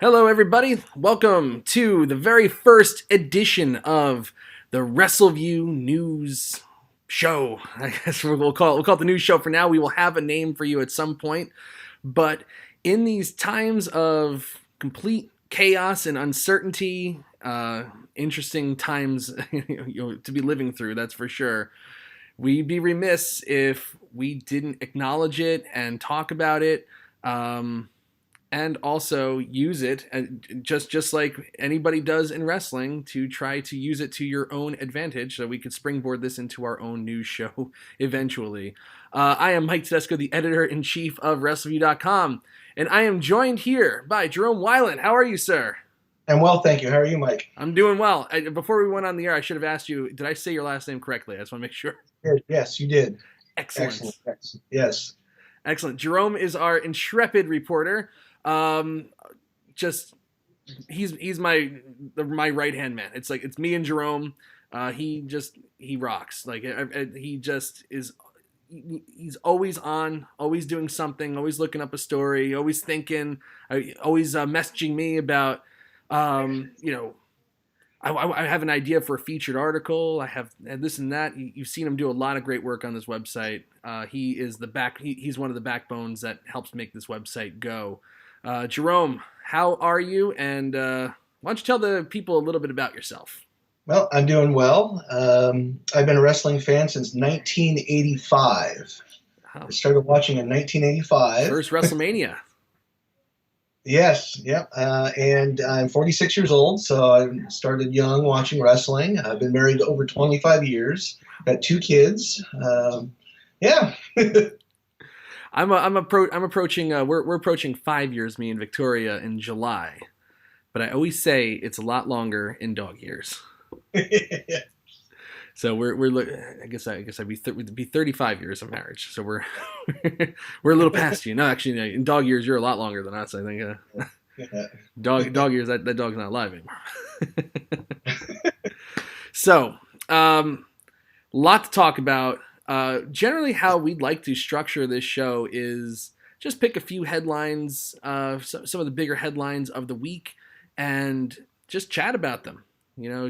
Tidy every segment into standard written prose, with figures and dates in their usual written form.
Hello, everybody. Welcome to the very first edition of the Wrestleview News Show. I guess we'll call it the news show for now. We will have a name for you at some point. But in these times of complete chaos and uncertainty, interesting times to be living through, that's for sure. We'd be remiss if we didn't acknowledge it and talk about it. And also use it, just like anybody does in wrestling, to try to use it to your own advantage so we could springboard this into our own news show eventually. I am Mike Tedesco, the editor-in-chief of Wrestleview.com, and I am joined here by Jerome Wilen. How are you, sir? I'm well, thank you. How are you, Mike? I'm doing well. Before we went on the air, I should have asked you, did I say your last name correctly? I just want to make sure. Yes, you did. Excellent. Excellent. Yes. Excellent. Jerome is our intrepid reporter. He's my right hand man. It's me and Jerome. He rocks. He just is. He's always on, always doing something, always looking up a story, always thinking, always messaging me about, I have an idea for a featured article. I have this and that. You've seen him do a lot of great work on this website. He is he's one of the backbones that helps make this website go. Jerome, how are you? And why don't you tell the people a little bit about yourself? Well, I'm doing well. I've been a wrestling fan since 1985. I started watching in 1985. First Wrestlemania. Yes, yep. And I'm 46 years old, so I started young watching wrestling. I've been married over 25 years. Got 2 kids. Yeah. I'm approaching. We're approaching 5 years. Me and Victoria in July, but I always say it's a lot longer in dog years. So I guess I'd be 35 years of marriage. So we're we're a little past you. No, actually, in dog years you're a lot longer than us. I think. Dog years that dog's not alive anymore. So, lot to talk about. Generally, how we'd like to structure this show is just pick a few headlines, some of the bigger headlines of the week, and just chat about them.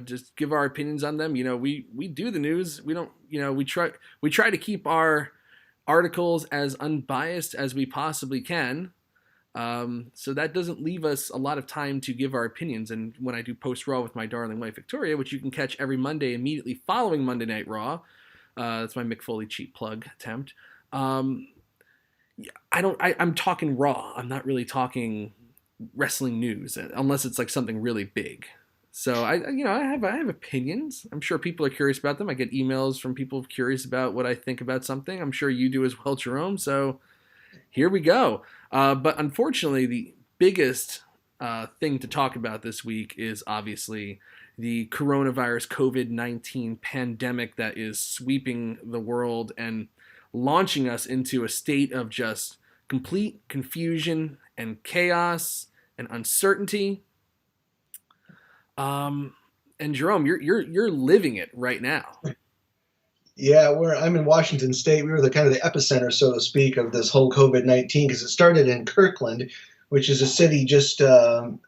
Just give our opinions on them. We do the news. We don't. We try to keep our articles as unbiased as we possibly can. So that doesn't leave us a lot of time to give our opinions. And when I do Post Raw with my darling wife Victoria, which you can catch every Monday immediately following Monday Night Raw. That's my Mick Foley cheap plug attempt. I'm talking Raw. I'm not really talking wrestling news unless it's like something really big. So I have opinions. I'm sure people are curious about them. I get emails from people curious about what I think about something. I'm sure you do as well, Jerome. So here we go. But unfortunately, the biggest thing to talk about this week is obviously the coronavirus COVID-19 pandemic that is sweeping the world and launching us into a state of just complete confusion and chaos and uncertainty. And Jerome, you're living it right now. Yeah, I'm in Washington State. We were the kind of the epicenter, so to speak, of this whole COVID-19 because it started in Kirkland, which is a city just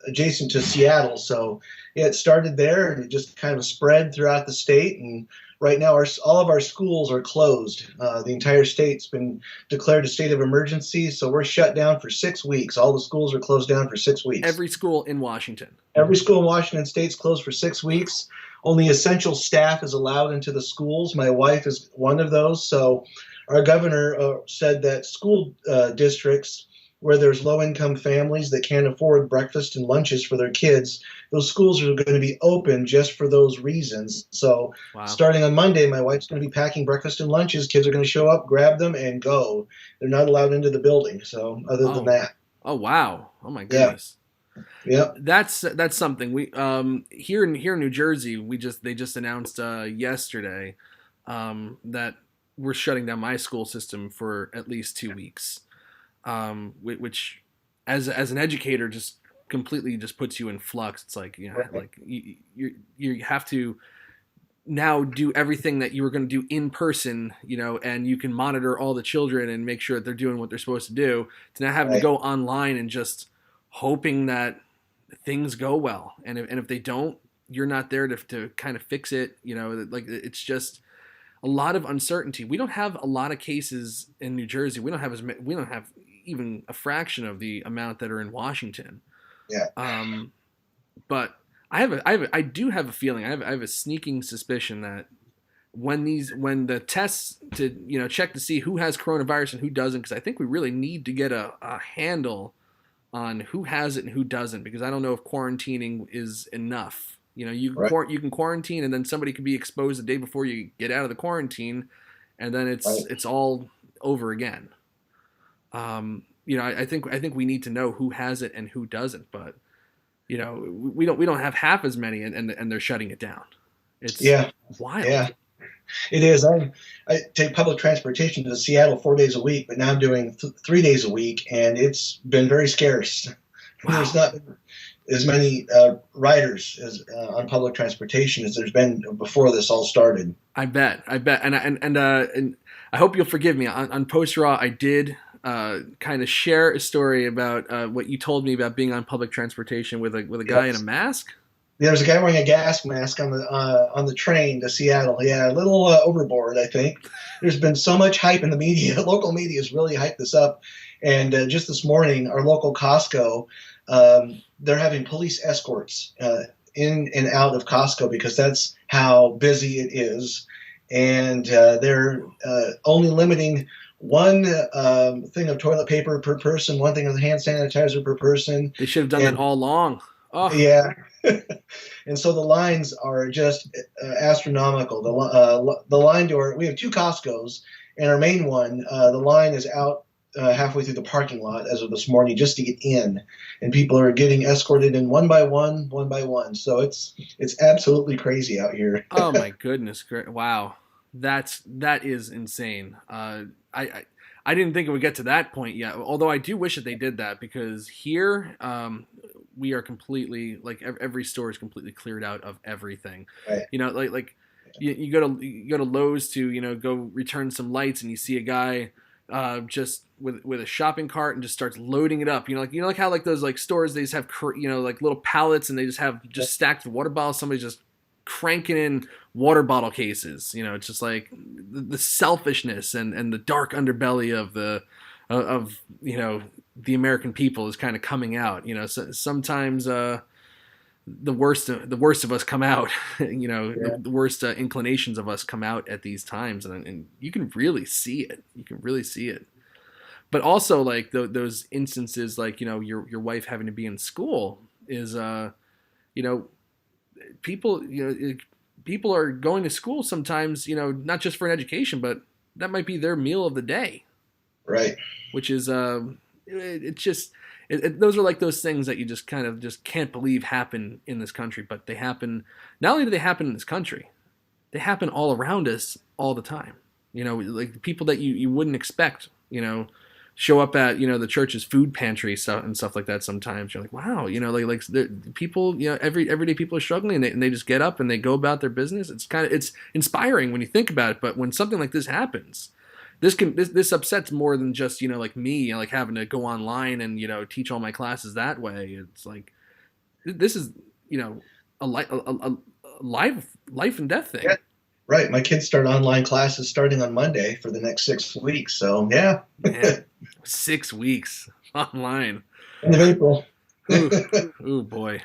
adjacent to Seattle. So it started there, and it just kind of spread throughout the state. And right now, all of our schools are closed. The entire state's been declared a state of emergency, so we're shut down for 6 weeks. All the schools are closed down for 6 weeks. Every school in Washington. Every school in Washington State's closed for 6 weeks. Only essential staff is allowed into the schools. My wife is one of those. So our governor said that school districts where there's low-income families that can't afford breakfast and lunches for their kids, those schools are going to be open just for those reasons. So Starting on Monday, my wife's going to be packing breakfast and lunches. Kids are going to show up, grab them, and go. They're not allowed into the building. So other than that. Oh, wow. Oh, my goodness. Yeah. That's something. We here in New Jersey, they just announced yesterday that we're shutting down my school system for at least 2 weeks. Which, as an educator, just completely just puts you in flux. It's like like you have to now do everything that you were going to do in person, and you can monitor all the children and make sure that they're doing what they're supposed to do. To now having to go online and just hoping that things go well, and if they don't, you're not there to kind of fix it. Like it's just a lot of uncertainty. We don't have a lot of cases in New Jersey. We don't have even a fraction of the amount that are in Washington. Yeah. But I do have a feeling. I have a sneaking suspicion that when the tests to check to see who has coronavirus and who doesn't, because I think we really need to get a handle on who has it and who doesn't, because I don't know if quarantining is enough. You can quarantine, and then somebody could be exposed the day before you get out of the quarantine, and then it's all over again. I think we need to know who has it and who doesn't, but we don't have half as many, and they're shutting it down. It's wild. Yeah, it is. I take public transportation to Seattle 4 days a week, but now I'm doing 3 days a week, and it's been very scarce. Wow. There's not as many riders on public transportation as there's been before this all started. I bet, and I hope you'll forgive me. On Post Raw, I did kind of share a story about what you told me about being on public transportation with a guy in a mask. There was a guy wearing a gas mask on the train to Seattle. Yeah, a little overboard, I think. There's been so much hype in the media. Local media has really hyped this up. And just this morning, our local Costco, they're having police escorts in and out of Costco because that's how busy it is. And they're only limiting one thing of toilet paper per person, one thing of hand sanitizer per person. They should have done that all along. Oh. Yeah. And so the lines are just astronomical. The line to we have two Costcos, and our main one, the line is out halfway through the parking lot as of this morning just to get in, and people are getting escorted in one by one. So it's absolutely crazy out here. Oh my goodness! Wow, that is insane. I didn't think it would get to that point yet. Although I do wish that they did that, because here we are completely, like, every store is completely cleared out of everything. Right. You go to Lowe's to go return some lights, and you see a guy just with a shopping cart and just starts loading it up. Like how like those like stores, they just have like little pallets, and they just have stacked water bottles. Somebody's just cranking in water bottle cases. It's just like the selfishness and the dark underbelly of the American people is kind of coming out. So sometimes the worst of us come out. The worst inclinations of us come out at these times, and you can really see it. But also, like those instances, like your wife having to be in school is people are going to school sometimes, not just for an education, but that might be their meal of the day. Right. Which is, those are like those things that you just kind of just can't believe happen in this country, but they happen. Not only do they happen in this country, they happen all around us all the time. Like people that you wouldn't expect, show up at the church's food pantry and stuff like that. Sometimes you're like, wow, like people, everyday people are struggling, and they just get up and they go about their business. It's inspiring when you think about it. But when something like this happens, this upsets more than just like me, like having to go online and teach all my classes that way. It's like this is a life and death thing. Yeah. Right. My kids start online classes starting on Monday for the next 6 weeks. So, yeah. Man, 6 weeks online. End of April. Oh boy.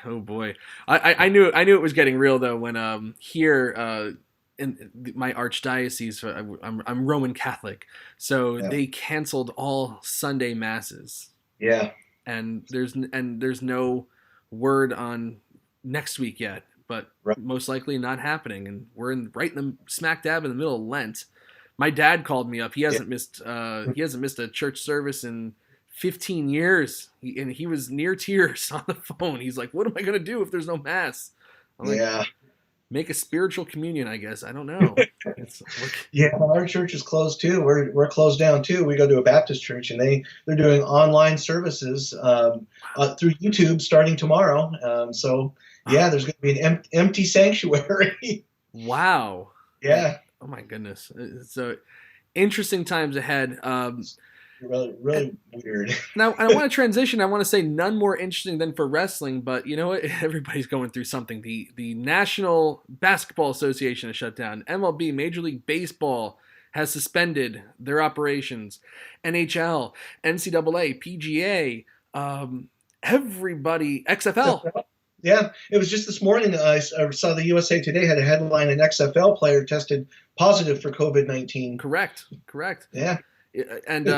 I knew it was getting real, though, when here in my archdiocese, I'm Roman Catholic, so they canceled all Sunday masses. Yeah. And there's no word on next week yet. But most likely not happening, and we're right in the smack dab in the middle of Lent. My dad called me up. He hasn't missed a church service in 15 years, and he was near tears on the phone. He's like, "What am I gonna do if there's no mass?" I'm like, make a spiritual communion, I guess. I don't know. Our church is closed too. We're closed down too. We go to a Baptist church, and they're doing online services through YouTube starting tomorrow. So. Yeah, there's going to be an empty sanctuary. Wow. Yeah. Oh my goodness. So interesting times ahead. really, really weird. Now, I want to transition. I want to say none more interesting than for wrestling, but you know what? Everybody's going through something. The National Basketball Association has shut down. MLB, Major League Baseball, has suspended their operations. NHL, NCAA, PGA, everybody, XFL. Yeah, it was just this morning I saw the USA Today had a headline: an XFL player tested positive for COVID-19. Correct. Yeah, And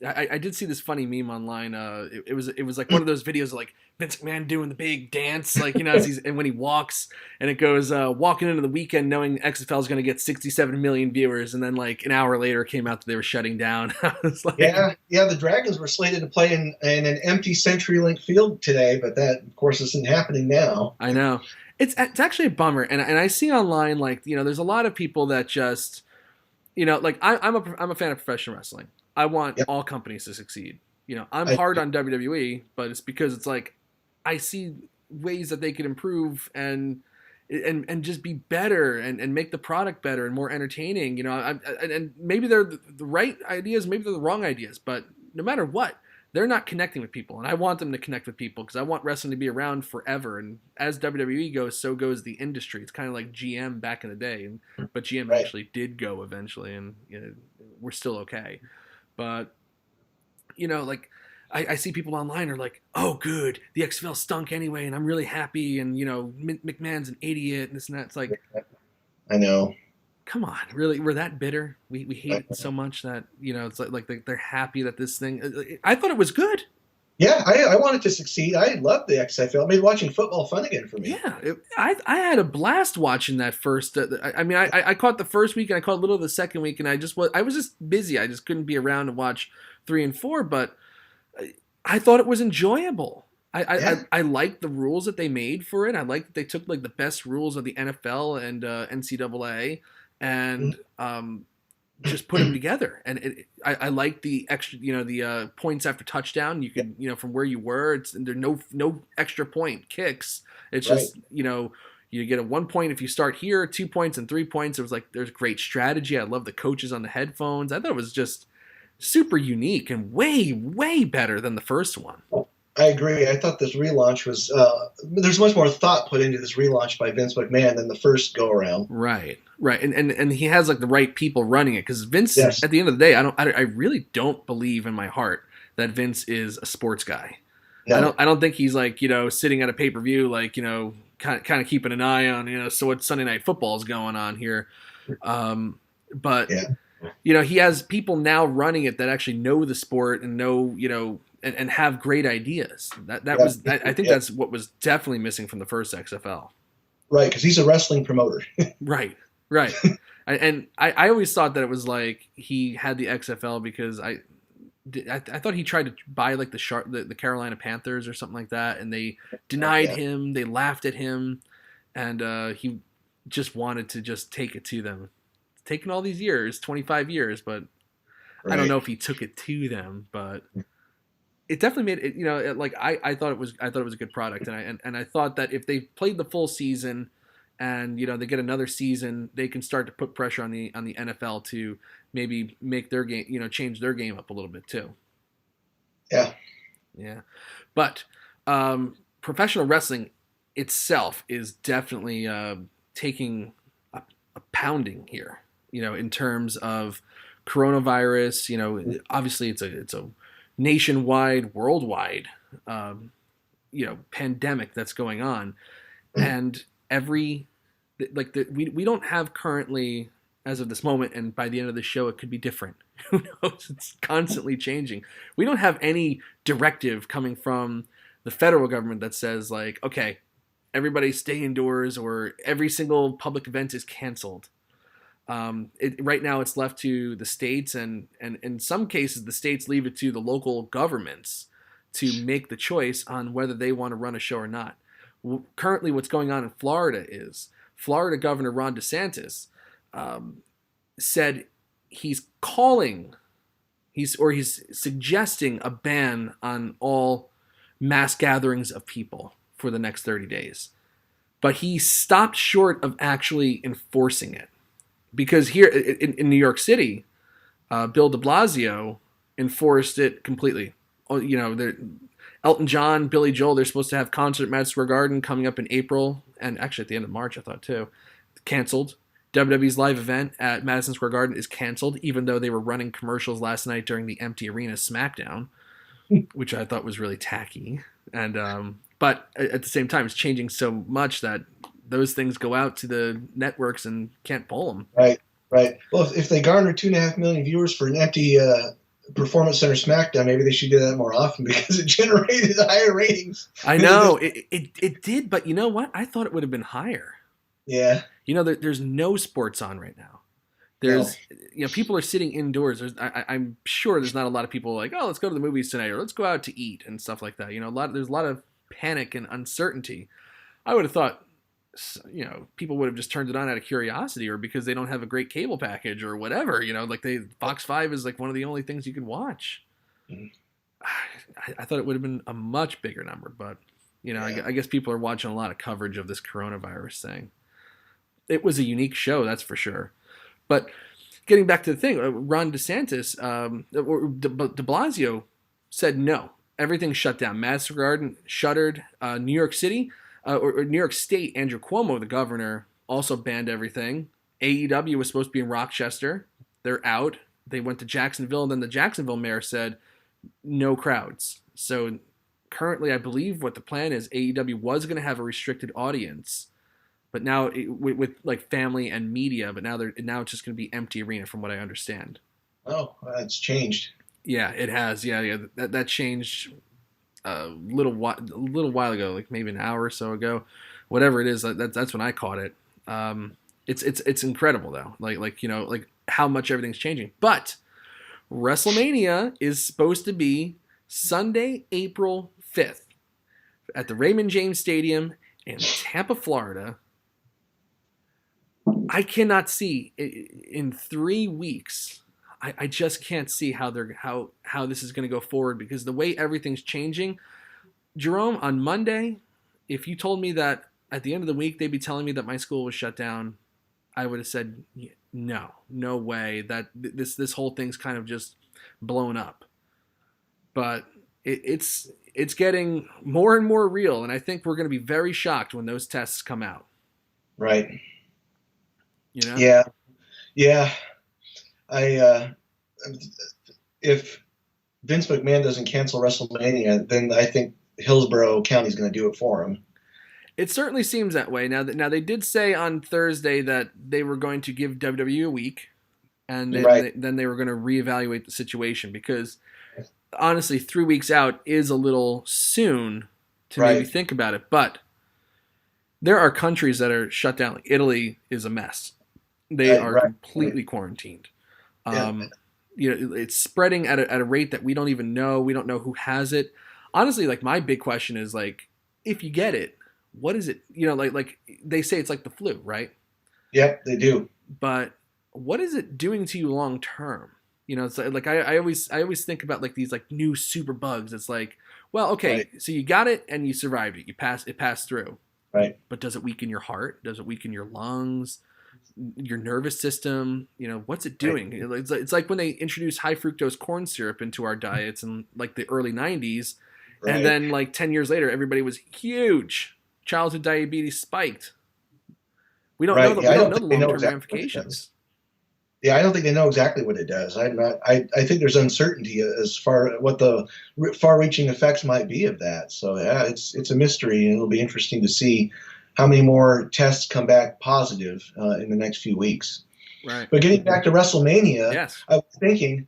I did see this funny meme online. It was like one of those videos of like Vince McMahon doing the big dance, like, you know, and when he walks, and it goes walking into the weekend knowing XFL is going to get 67 million viewers, and then like an hour later it came out that they were shutting down. I was like, yeah. The Dragons were slated to play in an empty CenturyLink field today, but that of course isn't happening now. I know it's actually a bummer, and I see online, like, you know, there's a lot of people that just, you know, like I'm a fan of professional wrestling. I want all companies to succeed. You know, I'm hard on WWE, but it's because it's like I see ways that they could improve and just be better and make the product better and more entertaining. You know, and maybe they're the right ideas, maybe they're the wrong ideas, but no matter what, they're not connecting with people, and I want them to connect with people because I want wrestling to be around forever. And as WWE goes, so goes the industry. It's kind of like GM back in the day, but GM actually did go eventually, and you know, we're still okay. But, you know, like, I see people online are like, oh, good, the XFL stunk anyway, and I'm really happy, and, you know, McMahon's an idiot, and this and that. It's like, I know. Come on, really? We're that bitter? We hate it so much that, you know, it's like they're happy that this thing... I thought it was good. Yeah, I wanted to succeed. I loved the XFL. It made watching football fun again for me. Yeah, I had a blast watching that first. I caught the first week and I caught a little of the second week, and I was just busy. I just couldn't be around to watch 3 and 4. But I thought it was enjoyable. I liked the rules that they made for it. I liked that they took like the best rules of the NFL and NCAA and just put them together, and I like the extra, you know, the points after touchdown. You can, you know, from where you were, there's no extra point kicks. It's just, you know, you get a 1 point if you start here, 2 points and 3 points. It was like there's great strategy. I love the coaches on the headphones. I thought it was just super unique and way better than the first one. I agree. I thought this relaunch was there's much more thought put into this relaunch by Vince McMahon than the first go around. Right. And he has like the right people running it, because Vince, at the end of the day, I really don't believe in my heart that Vince is a sports guy. No. I don't think he's like, you know, sitting at a pay-per-view, like, you know, kind of keeping an eye on, you know, so what Sunday Night Football is going on here. But you know, he has people now running it that actually know the sport and know, you know, and have great ideas. I think that's what was definitely missing from the first XFL. Right, because he's a wrestling promoter. Right. And I always thought that it was like he had the XFL because I thought he tried to buy like the Carolina Panthers or something like that, and they denied him. They laughed at him, and he just wanted to just take it to them. It's taken all these years, 25 years, but I don't know if he took it to them, but it definitely made it, you know, like I thought it was a good product, and I thought that if they played the full season and, you know, they get another season, they can start to put pressure on the NFL to maybe make their game, you know, change their game up a little bit too. Yeah. But professional wrestling itself is definitely taking a pounding here, you know, in terms of coronavirus. You know, obviously it's a nationwide, worldwide, you know, pandemic that's going on, and we don't have currently, as of this moment, and by the end of the show it could be different. Who knows? It's constantly changing. We don't have any directive coming from the federal government that says like, okay, everybody stay indoors, or every single public event is canceled. Right now it's left to the states, and in some cases the states leave it to the local governments to make the choice on whether they want to run a show or not. Currently what's going on in Florida is Florida Governor Ron DeSantis said he's suggesting a ban on all mass gatherings of people for the next 30 days. But he stopped short of actually enforcing it. Because here in New York City, Bill de Blasio enforced it completely. Elton John, Billy Joel, they're supposed to have concert at Madison Square Garden coming up in April, and actually at the end of March, I thought too. Canceled. WWE's live event at Madison Square Garden is canceled, even though they were running commercials last night during the empty arena SmackDown, which I thought was really tacky. And but at the same time, it's changing so much that those things go out to the networks and can't pull them. Right. Well, if they garner 2.5 million viewers for an empty Performance Center SmackDown, maybe they should do that more often because it generated higher ratings. I know it did, but you know what? I thought it would have been higher. Yeah. There's no sports on right now. People are sitting indoors. I'm sure there's not a lot of people like, oh, let's go to the movies tonight or let's go out to eat and stuff like that. There's a lot of panic and uncertainty. I would have thought, people would have just turned it on out of curiosity or because they don't have a great cable package or whatever. Fox 5 is like one of the only things you can watch. Mm-hmm. I thought it would have been a much bigger number, but I guess people are watching a lot of coverage of this coronavirus thing. It was a unique show, that's for sure. But getting back to the thing, Ron DeSantis, or de Blasio said no. Everything's shut down. Madison Square Garden shuttered. New York City, or New York State, Andrew Cuomo, the governor, also banned everything. AEW was supposed to be in Rochester. They're out. They went to Jacksonville, and then the Jacksonville mayor said no crowds. So currently, I believe what the plan is, AEW was going to have a restricted audience. But now with like family and media, but now it's just going to be empty arena, from what I understand. Oh, it's changed. Yeah, it has. Yeah. That changed a little while ago, like maybe an hour or so ago, whatever it is. That's when I caught it. It's incredible though. Like how much everything's changing. But Wrestlemania is supposed to be Sunday, April 5th at the Raymond James Stadium in Tampa, Florida. I cannot see in 3 weeks. I just can't see how this is going to go forward because the way everything's changing. Jerome, on Monday, if you told me that at the end of the week they'd be telling me that my school was shut down, I would have said no way. That this whole thing's kind of just blown up. But it's getting more and more real, and I think we're going to be very shocked when those tests come out. Right. Yeah. If Vince McMahon doesn't cancel WrestleMania, then I think Hillsborough County is going to do it for him. It certainly seems that way. Now they did say on Thursday that they were going to give WWE a week, and then they were going to reevaluate the situation because honestly, 3 weeks out is a little soon to maybe think about it. But there are countries that are shut down. Like Italy is a mess. They are completely quarantined. It's spreading at a rate that we don't even know. We don't know who has it. Honestly, like my big question is like, if you get it, what is it? Like they say it's like the flu, right? Yep, they do. But what is it doing to you long term? It's like I always think about like these like new super bugs. It's like, well, okay, so you got it and you survived it. It passed through. Right. But does it weaken your heart? Does it weaken your lungs? Your nervous system? What's it doing? Right. It's like when they introduced high fructose corn syrup into our diets in like the early 90s. Right. And then like 10 years later, everybody was huge. Childhood diabetes spiked. We don't know the long-term ramifications. Yeah, I don't think they know exactly what it does. I think there's uncertainty as far what the far-reaching effects might be of that. So yeah, it's a mystery, and it'll be interesting to see how many more tests come back positive in the next few weeks. Right. But getting back to WrestleMania, yes. I was thinking,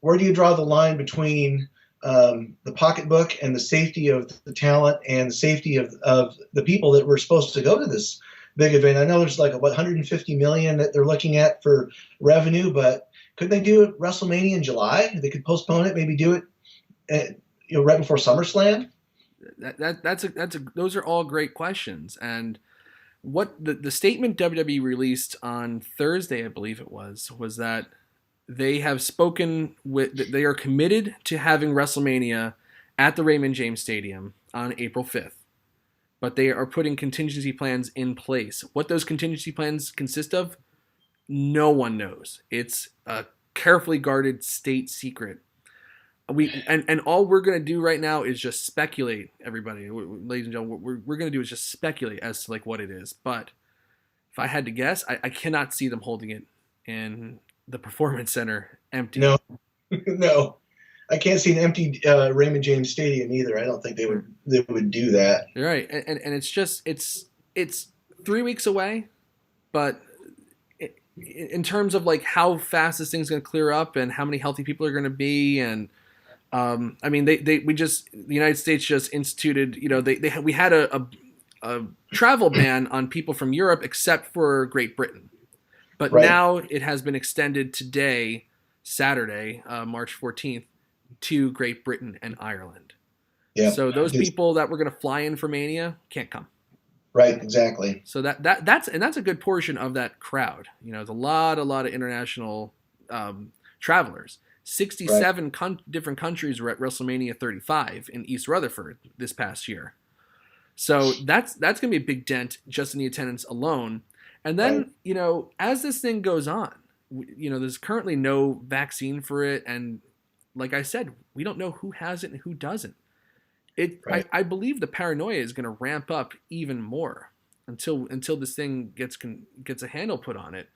where do you draw the line between the pocketbook and the safety of the talent and the safety of the people that were supposed to go to this big event? I know there's like 150 million that they're looking at for revenue, but could they do it WrestleMania in July? They could postpone it, maybe do it, right before SummerSlam. Those are all great questions. And what the statement WWE released on Thursday, I believe it was that they have spoken with, they are committed to having WrestleMania at the Raymond James Stadium on April 5th. But they are putting contingency plans in place. What those contingency plans consist of, no one knows. It's a carefully guarded state secret. and all we're gonna do right now is just speculate, everybody, ladies and gentlemen. What we're gonna do is just speculate as to like what it is. But if I had to guess, I cannot see them holding it in the Performance Center empty. No, no, I can't see an empty Raymond James Stadium either. I don't think they would do that. You're right, and it's just it's 3 weeks away, but in terms of like how fast this thing's going to clear up and how many healthy people are going to be, and I mean the United States just instituted, we had a travel ban on people from Europe except for Great Britain, but now it has been extended today, Saturday, March 14th, to Great Britain and Ireland. Yeah. So those people that were going to fly in for Mania can't come. Right, exactly. So that's a good portion of that crowd. There's a lot of international travelers. 67 different countries were at WrestleMania 35 in East Rutherford this past year. So that's going to be a big dent just in the attendance alone. And then, as this thing goes on, there's currently no vaccine for it, and like I said, we don't know who has it and who doesn't. I believe the paranoia is going to ramp up even more until this thing gets a handle put on it.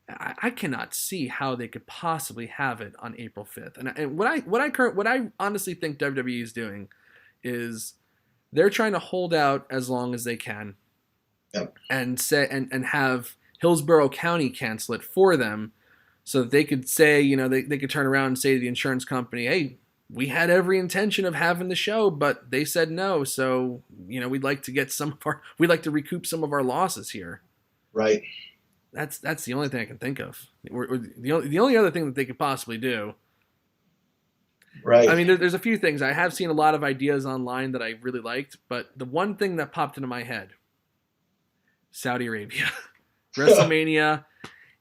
I cannot see how they could possibly have it on April 5th. And what I honestly think WWE is doing is they're trying to hold out as long as they can, and have Hillsborough County cancel it for them, so that they could say, they could turn around and say to the insurance company, hey, we had every intention of having the show, but they said no. So, we'd like to recoup some of our losses here. Right. That's the only thing I can think of. Or the only other thing that they could possibly do. Right. I mean, there's a few things. I have seen a lot of ideas online that I really liked, but the one thing that popped into my head, Saudi Arabia. WrestleMania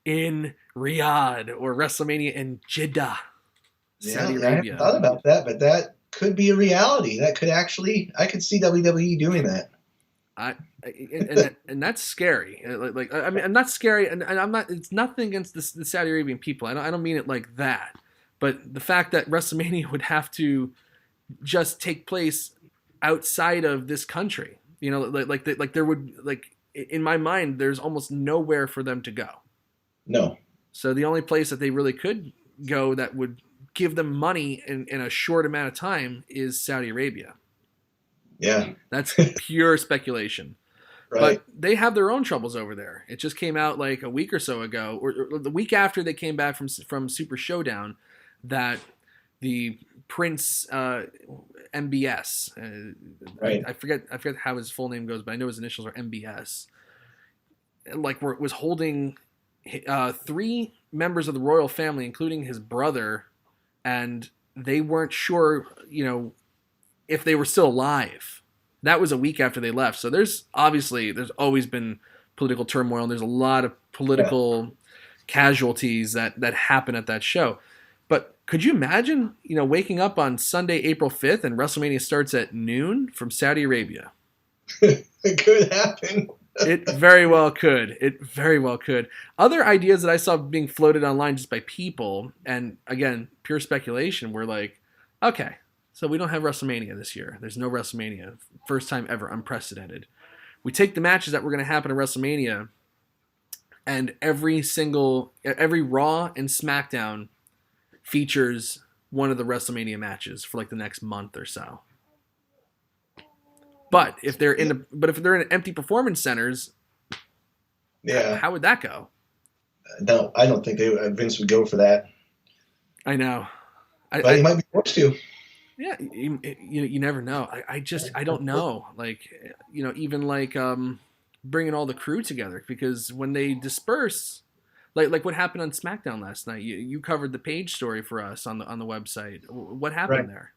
in Riyadh or WrestleMania in Jeddah. Saudi Arabia. I haven't thought about that, but that could be a reality. That could actually, I could see WWE doing that. And that's scary. I mean, I'm not scary, and I'm not. It's nothing against the Saudi Arabian people. I don't mean it like that. But the fact that WrestleMania would have to just take place outside of this country, there would, in my mind, there's almost nowhere for them to go. No. So the only place that they really could go that would give them money in a short amount of time is Saudi Arabia. Yeah. That's pure speculation. Right. But they have their own troubles over there. It just came out like a week or so ago, or the week after they came back from Super Showdown, that the Prince MBS, I forget how his full name goes, but I know his initials are MBS, was holding 3 members of the royal family, including his brother, and they weren't sure, if they were still alive. That was a week after they left. So there's always been political turmoil, and there's a lot of political casualties that happen at that show. But could you imagine, waking up on Sunday, April 5th, and WrestleMania starts at noon from Saudi Arabia? It could happen. It very well could. It very well could. Other ideas that I saw being floated online just by people, and again, pure speculation, were like, okay, so we don't have WrestleMania this year. There's no WrestleMania. First time ever, unprecedented. We take the matches that were going to happen at WrestleMania, and every Raw and SmackDown features one of the WrestleMania matches for the next month or so. But if they're in empty performance centers, how would that go? No, I don't think Vince would go for that. I know, but he might be forced to. Yeah, you never know. I don't know. Even bringing all the crew together, because when they disperse, like what happened on SmackDown last night, you covered the Paige story for us on the website. What happened there?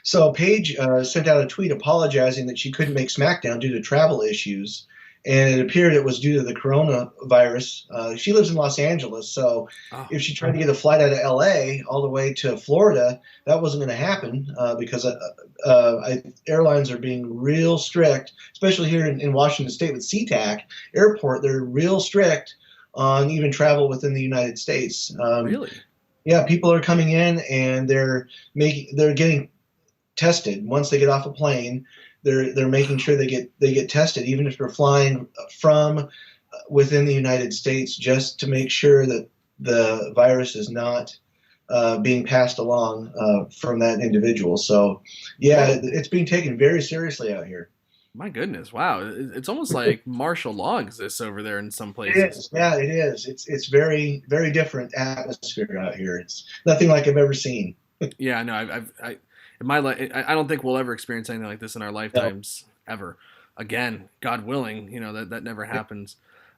So Paige sent out a tweet apologizing that she couldn't make SmackDown due to travel issues, and it appeared it was due to the coronavirus. She lives in Los Angeles, so if she tried to get a flight out of LA all the way to Florida, that wasn't going to happen because airlines are being real strict, especially here in Washington State with SeaTac Airport. They're real strict on even travel within the United States. Really? Yeah, people are coming in and they're getting tested once they get off a plane. They're making sure they get tested, even if they're flying from within the United States, just to make sure that the virus is not being passed along from that individual. So, yeah, it's being taken very seriously out here. My goodness, wow! It's almost like martial law exists over there in some places. It is. Yeah, it is. It's very, very different atmosphere out here. It's nothing like I've ever seen. Yeah, no, in my life, I don't think we'll ever experience anything like this in our lifetimes ever. Again, God willing, that never happens.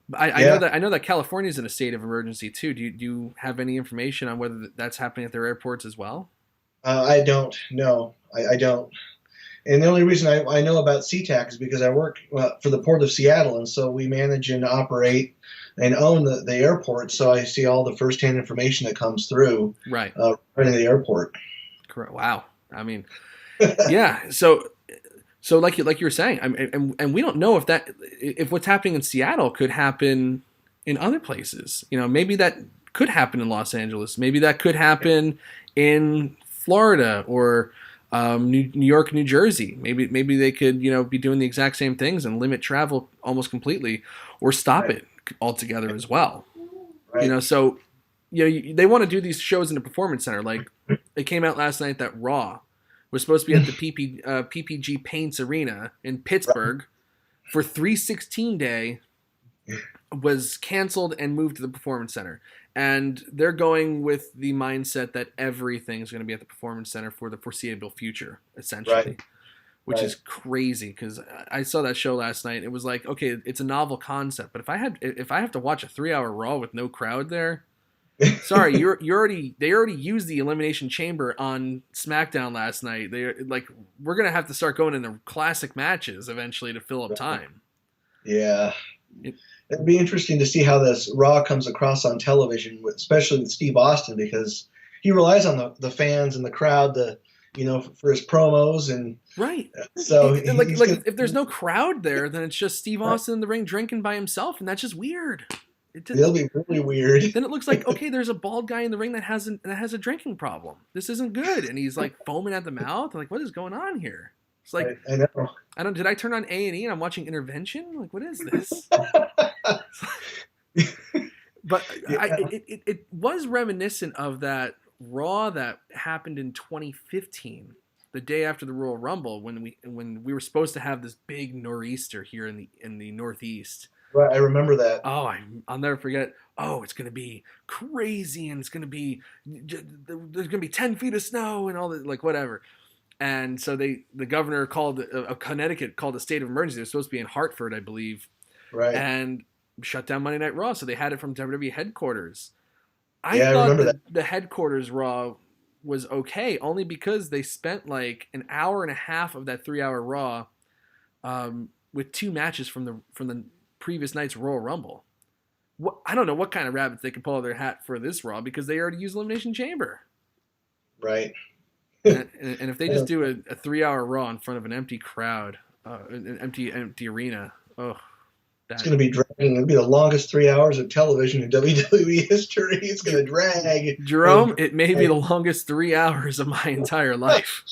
But I know that California is in a state of emergency too. Do you have any information on whether that's happening at their airports as well? I don't know. I don't. And the only reason I know about SeaTac is because I work for the Port of Seattle, and so we manage and operate and own the airport. So I see all the firsthand information that comes through right in the airport. Correct. Wow. I mean, yeah. So like you were saying, and we don't know if what's happening in Seattle could happen in other places. Maybe that could happen in Los Angeles. Maybe that could happen in Florida or New York, New Jersey. Maybe they could be doing the exact same things and limit travel almost completely, or stop it altogether as well. Right. So they want to do these shows in the Performance Center. Like it came out last night that Raw was supposed to be at the PPG Paints Arena in Pittsburgh for 3/16 day, was canceled and moved to the Performance Center. And they're going with the mindset that everything's going to be at the Performance Center for the foreseeable future, essentially, which is crazy because I saw that show last night. It was like, okay, it's a novel concept, but if I have to watch a 3-hour Raw with no crowd there, sorry, they already used the Elimination Chamber on SmackDown last night. We're gonna have to start going in the classic matches eventually to fill up time. Yeah. It'd be interesting to see how this Raw comes across on television, especially with Steve Austin, because he relies on the fans and the crowd for his promos and right. So if there's no crowd there, then it's just Steve Austin in the ring drinking by himself, and that's just weird. It'll be really weird. Then it looks like, okay, there's a bald guy in the ring that has a drinking problem. This isn't good, and he's like foaming at the mouth. I'm like, what is going on here? It's like I know. Did I turn on A&E and I'm watching Intervention? Like, what is this? But it was reminiscent of that Raw that happened in 2015, the day after the Royal Rumble, when we were supposed to have this big nor'easter here in the Northeast. Right, I remember that. Oh, I'll never forget. Oh, it's gonna be crazy, and there's gonna be 10 feet of snow and all that, like whatever. And so the governor of Connecticut called a state of emergency. They're supposed to be in Hartford, I believe, right, and shut down Monday Night Raw. So they had it from WWE headquarters. I remember that the headquarters Raw was okay, only because they spent like an hour and a half of that 3-hour Raw with 2 matches from the previous night's Royal Rumble. I don't know what kind of rabbits they could pull out of their hat for this Raw, because they already used Elimination Chamber. Right. and if they just do a 3-hour Raw in front of an empty crowd, an empty arena, it's going to be dragging. It'll be the longest 3 hours of television in WWE history. It's going to drag. Jerome, it may be the longest 3 hours of my entire life.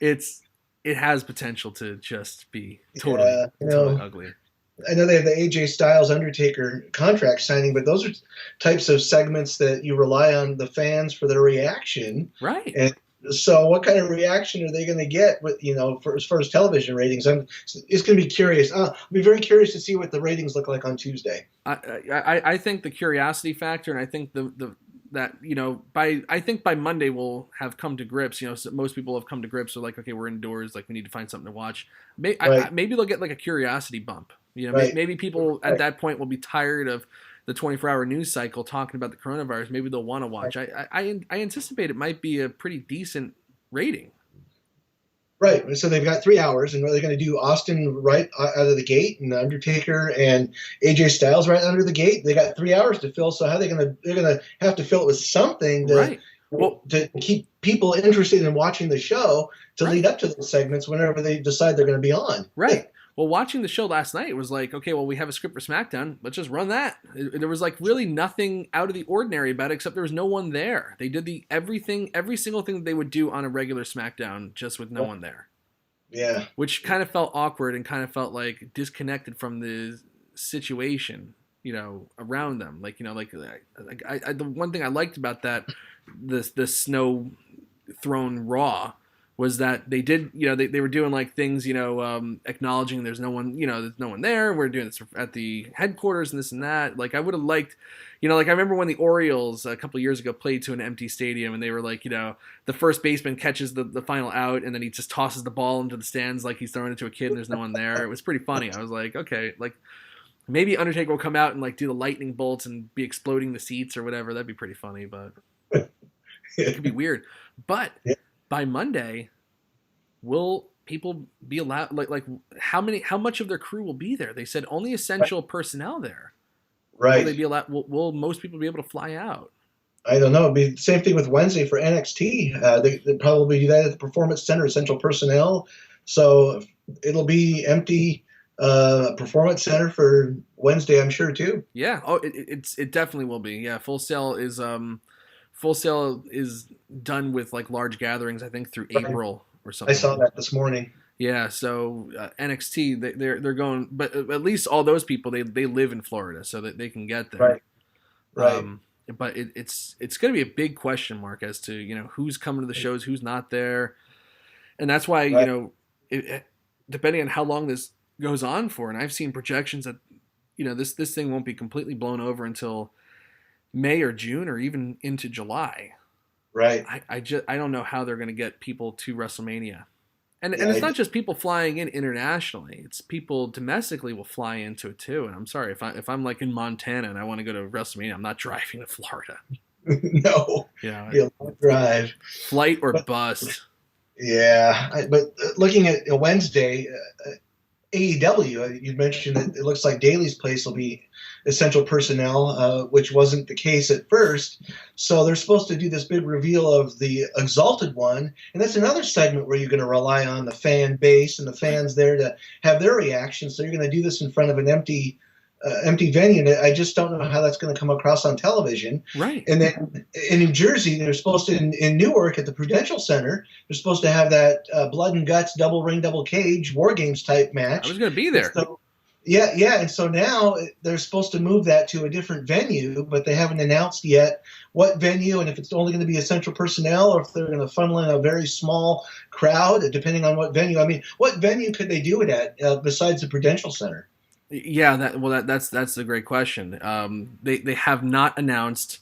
It has potential to just be totally ugly. I know they have the AJ Styles Undertaker contract signing, but those are types of segments that you rely on the fans for their reaction. Right. And so what kind of reaction are they going to get with, as far as television ratings? It's going to be curious. I'll be very curious to see what the ratings look like on Tuesday. I think the curiosity factor, and I think I think by Monday we'll have come to grips. So most people have come to grips. So like, okay, we're indoors. Like, we need to find something to watch. Maybe they'll get like a curiosity bump. Maybe people at that point will be tired of the 24-hour news cycle talking about the coronavirus. Maybe they'll want to watch. I anticipate it might be a pretty decent rating. Right. So they've got 3 hours, and they're going to do Austin right out of the gate, and Undertaker and AJ Styles right under the gate. They got 3 hours to fill. So how are they going to? They're going to have to fill it with something to keep people interested in watching the show to lead up to those segments whenever they decide they're going to be on. Right. Well, watching the show last night, it was like, okay, well, we have a script for SmackDown. Let's just run that. There was like really nothing out of the ordinary about it, except there was no one there. They did every single thing that they would do on a regular SmackDown, just with no one there. Yeah. Which kind of felt awkward and kind of felt like disconnected from the situation, around them. Like, the one thing I liked about that, the Snow Throne Raw, was that they did, they were doing like things, acknowledging there's no one, there's no one there. We're doing this at the headquarters and this and that. Like I would have liked, like I remember when the Orioles a couple of years ago played to an empty stadium and they were like, the first baseman catches the final out and then he just tosses the ball into the stands like he's throwing it to a kid and there's no one there. It was pretty funny. I was like, okay, like maybe Undertaker will come out and like do the lightning bolts and be exploding the seats or whatever. That'd be pretty funny, but it could be weird. But by Monday, will people be allowed? Like how much of their crew will be there? They said only essential personnel there. Right. Will they be allowed? Will most people be able to fly out? I don't know. It'll be the same thing with Wednesday for NXT. They probably do that at the Performance Center, essential personnel. So it'll be empty Performance Center for Wednesday, I'm sure too. Yeah. Oh, it definitely will be. Yeah. Full Sail is done with like large gatherings. I think through April or something. I saw that this morning. Yeah. So NXT they're going, but at least all those people they live in Florida, so that they can get there. Right. But it's going to be a big question mark as to who's coming to the shows, who's not there, and that's why depending on how long this goes on for, and I've seen projections that this thing won't be completely blown over until May or June or even into July. Right. I don't know how they're going to get people to WrestleMania. And it's not just people flying in internationally. It's people domestically will fly into it too. And I'm sorry, if I'm like in Montana and I want to go to WrestleMania, I'm not driving to Florida. No. You'll drive. Flight or bust. Yeah. But looking at Wednesday, AEW, you mentioned that it looks like Daly's place will be essential personnel, which wasn't the case at first. So they're supposed to do this big reveal of the Exalted One, and that's another segment where you're going to rely on the fan base and the fans there to have their reactions. So you're going to do this in front of an empty venue, and I just don't know how that's going to come across on television. Right. And then in New Jersey, they're supposed to, in Newark at the Prudential Center, they're supposed to have that blood and guts, double ring, double cage, War Games type match. I was going to be there. So, yeah, and so now they're supposed to move that to a different venue, but they haven't announced yet what venue and if it's only going to be essential personnel or if they're going to funnel in a very small crowd, depending on what venue. I mean, what venue could they do it at besides the Prudential Center? Yeah, that's a great question. They have not announced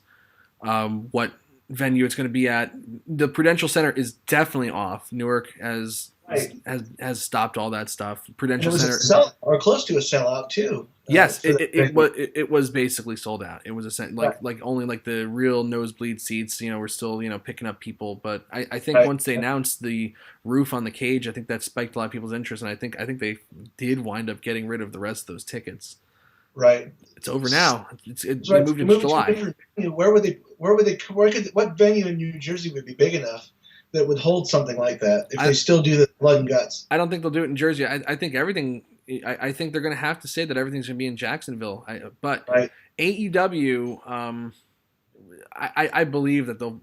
what venue it's going to be at. The Prudential Center is definitely off. Newark has stopped all that stuff. Prudential Center or close to a sellout too. Yes, it was basically sold out. It was like only like the real nosebleed seats, were still picking up people. But I think once they announced the roof on the cage, I think that spiked a lot of people's interest, and I think they did wind up getting rid of the rest of those tickets. Right. It's over now. They moved into July. What venue in New Jersey would be big enough that would hold something like that if they still do the blood and guts? I don't think they'll do it in Jersey. I think everything. I think they're going to have to say that everything's going to be in Jacksonville. But AEW, I believe that they'll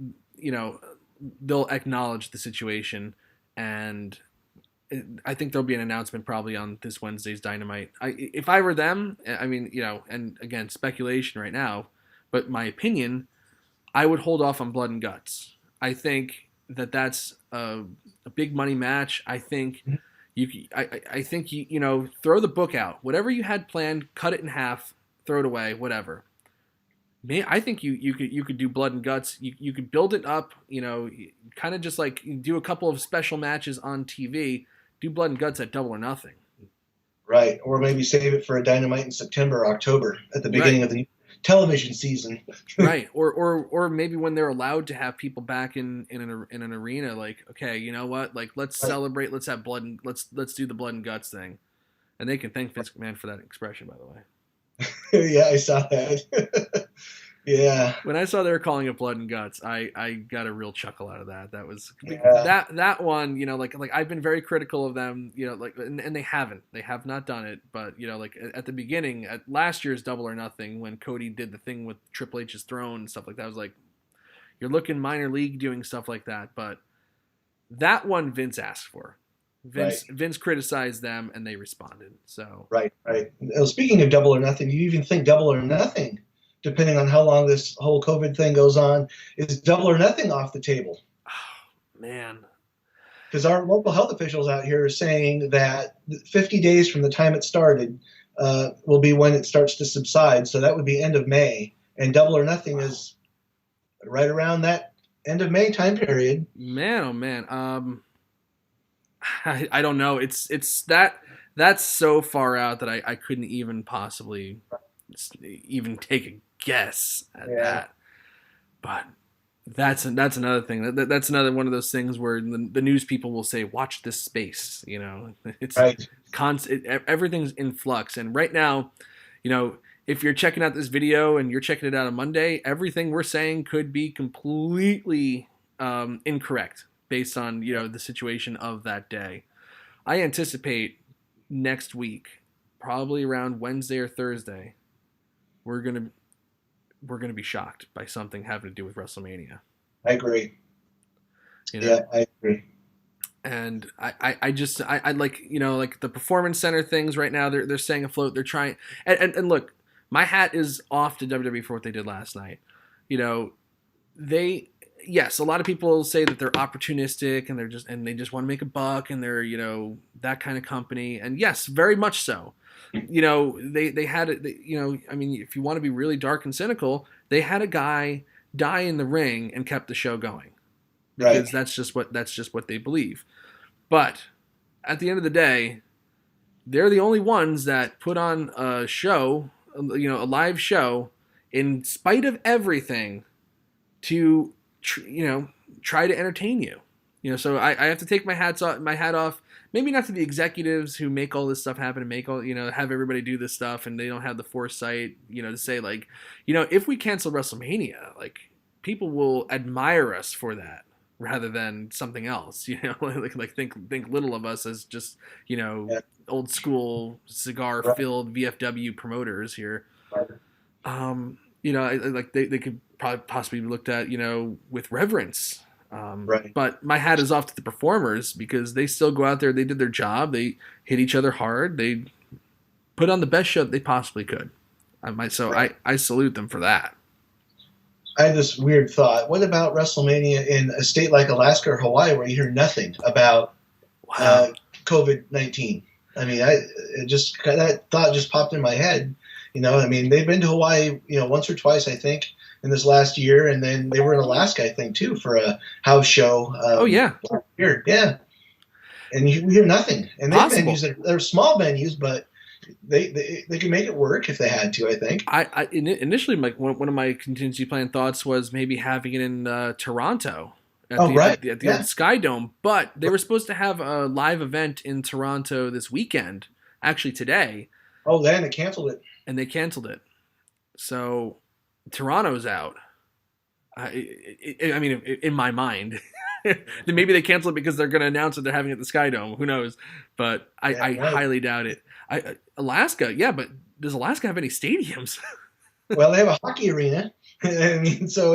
acknowledge the situation, and I think there'll be an announcement probably on this Wednesday's Dynamite. If I were them, I mean, and again, speculation right now, but my opinion, I would hold off on blood and guts. I think that's a big money match. I think I think you throw the book out. Whatever you had planned, cut it in half, throw it away, whatever. I think you could do blood and guts. You could build it up, kind of just like do a couple of special matches on TV. Do blood and guts at Double or Nothing. Right, or maybe save it for a Dynamite in September, October at the beginning of the television season. Right, or maybe when they're allowed to have people back in an arena, like, okay, you know what, like let's celebrate, let's have blood and let's do the blood and guts thing, and they can thank Vince McMahon for that expression, by the way. Yeah, I saw that. Yeah. When I saw they were calling it Blood and Guts, I got a real chuckle out of that. That was Yeah. that one, like I've been very critical of them, like and they have not done it, but like at the beginning at last year's Double or Nothing when Cody did the thing with Triple H's throne and stuff like that, I was like, you're looking minor league doing stuff like that, but that one Vince asked for. Right. Vince criticized them and they responded. So Right. Right. Speaking of Double or Nothing, do you even think Double or Nothing, depending on how long this whole COVID thing goes on, is Double or Nothing off the table? Oh, man. Because our local health officials out here are saying that 50 days from the time it started will be when it starts to subside. So that would be end of May. And Double or Nothing is right around that end of May time period. Man, oh man. I don't know. It's that's so far out that I couldn't even possibly even take a guess at that. But that's another thing. That's another one of those things where the news people will say, "Watch this space." It's right. Everything's in flux, and right now, if you're checking out this video and you're checking it out on Monday, everything we're saying could be completely incorrect based on the situation of that day. I anticipate next week, probably around Wednesday or Thursday, we're gonna be shocked by something having to do with Wrestlemania. I agree. Yeah, I agree. And I just like like the Performance Center things right now. They're staying afloat. They're trying and look, my hat is off to WWE for what they did last night. Yes, a lot of people say that they're opportunistic and they just want to make a buck and they're that kind of company. And yes, very much so. They had it. I mean, if you want to be really dark and cynical, they had a guy die in the ring and kept the show going because that's just what they believe. But at the end of the day, they're the only ones that put on a show, a live show, in spite of everything, to try to entertain you. So I have to take my hat off. Maybe not to the executives who make all this stuff happen and make all have everybody do this stuff, and they don't have the foresight to say like if we cancel WrestleMania, like people will admire us for that rather than something else. Like think little of us as just old school cigar filled VFW promoters here. Like they could probably possibly be looked at, with reverence. But my hat is off to the performers because they still go out there. They did their job. They hit each other hard. They put on the best show that they possibly could. I salute them for that. I had this weird thought. What about WrestleMania in a state like Alaska or Hawaii where you hear nothing about COVID-19? I mean, that thought just popped in my head. I mean, they've been to Hawaii, once or twice, I think, in this last year, and then they were in Alaska, I think, too, for a house show. Yeah. Here, yeah. And we hear nothing. And they're small venues, but they can make it work if they had to, I think. I initially, like one of my contingency plan thoughts was maybe having it in Toronto. At the old Sky Dome, but they were supposed to have a live event in Toronto this weekend, actually today. Oh, then they canceled it. And they canceled it. So Toronto's out. I mean, in my mind, then maybe they canceled it because they're going to announce that they're having it at the Sky Dome. Who knows? But I highly doubt it. Alaska, yeah, but does Alaska have any stadiums? Well, they have a hockey arena. I mean, so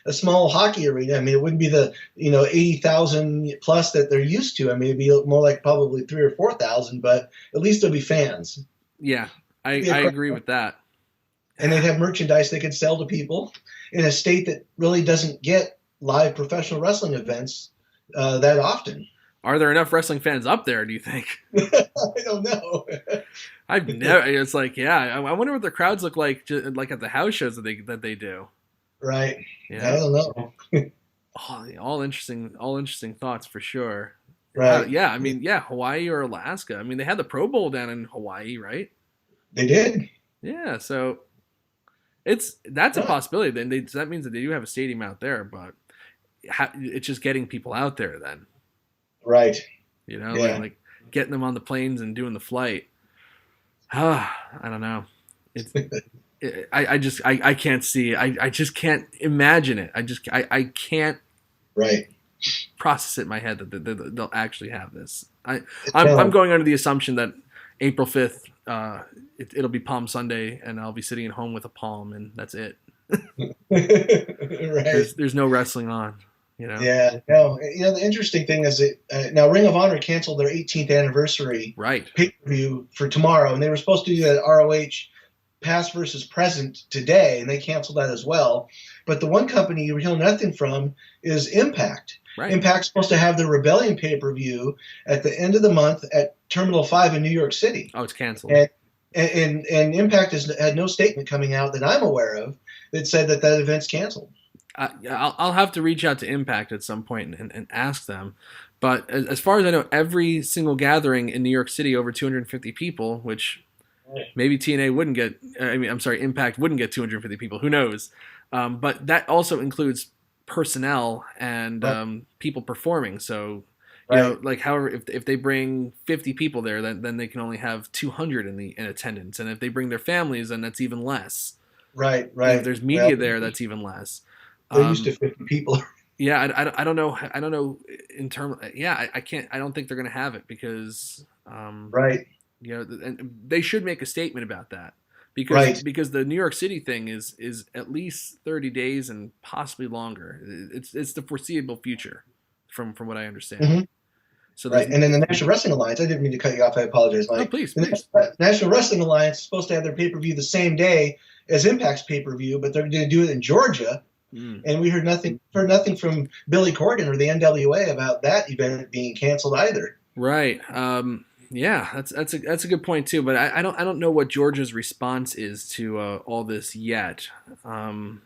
a small hockey arena. I mean, it wouldn't be the 80,000 plus that they're used to. I mean, it'd be more like probably 3,000 or 4,000, but at least there'll be fans. Yeah, I agree with that. And they'd have merchandise they could sell to people in a state that really doesn't get live professional wrestling events that often. Are there enough wrestling fans up there, do you think? I don't know. I've never. It's like, yeah. I wonder what their crowds look like at the house shows that they do. Right. Yeah. I don't know. All interesting thoughts for sure. Right. Yeah. I mean, yeah. Hawaii or Alaska. I mean, they had the Pro Bowl down in Hawaii, right? They did. Yeah. So that's a possibility. Then that means that they do have a stadium out there, but it's just getting people out there then. Right. Like getting them on the planes and doing the flight. I don't know. I can't see. I just can't imagine it. I can't Right. process it in my head that they'll actually have this. I'm Yeah. going under the assumption that April 5th, it'll be Palm Sunday, and I'll be sitting at home with a palm, and that's it. Right. There's no wrestling on, you know. Yeah. No. The interesting thing is that now Ring of Honor canceled their 18th anniversary Right. pay-per-view for tomorrow, and they were supposed to do that ROH past versus present today, and they canceled that as well. But the one company you hear nothing from is Impact. Right. Impact's supposed to have the Rebellion pay-per-view at the end of the month at Terminal 5 in New York City. Oh, it's canceled. And Impact has had no statement coming out that I'm aware of that said that event's canceled. I'll have to reach out to Impact at some point and ask them. But as far as I know, every single gathering in New York City over 250 people, which maybe TNA wouldn't get. Impact wouldn't get 250 people. Who knows? But that also includes personnel and people performing. So, however, if they bring 50 people there, then they can only have 200 in attendance. And if they bring their families, then that's even less. Right. If there's media there, that's even less. They're used to 50 people. Yeah, I don't know. I don't know in terms. Yeah, I can't. I don't think they're going to have it because. Right. And they should make a statement about that because the New York City thing is at least 30 days and possibly longer. It's the foreseeable future, from what I understand. Mm-hmm. So and then the National Wrestling Alliance. I didn't mean to cut you off. I apologize, Mike. No, please. The National Wrestling Alliance is supposed to have their pay-per-view the same day as Impact's pay-per-view, but they're going to do it in Georgia. And we heard nothing from Billy Corgan or the NWA about that event being canceled either. Right. Yeah, that's a good point too. But I don't know what Georgia's response is to all this yet. I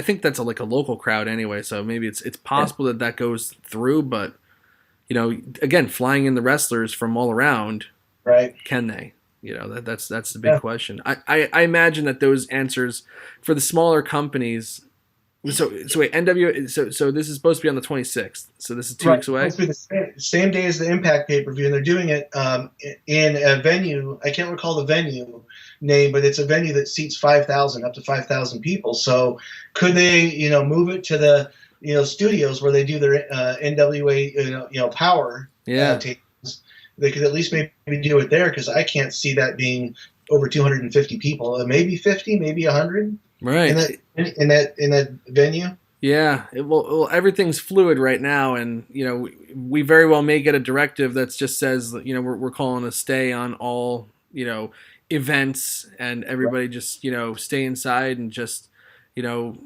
think that's like a local crowd anyway. So maybe it's possible that goes through. But again, flying in the wrestlers from all around, right? Can they? That's the big question. I imagine that those answers for the smaller companies. So wait, NWA. So this is supposed to be on the 26th. So this is 2 weeks away. It's supposed to be the same day as the Impact pay-per-view, and they're doing it in a venue. I can't recall the venue name, but it's a venue that seats up to 5,000 people. So could they, move it to the, studios where they do their NWA, Power tapings? They could at least maybe do it there because I can't see that being over 250 people. Maybe 50, maybe 100. Right. In that venue. Yeah. Well, everything's fluid right now, and we very well may get a directive that just says we're calling a stay on all events, and everybody just stay inside and just go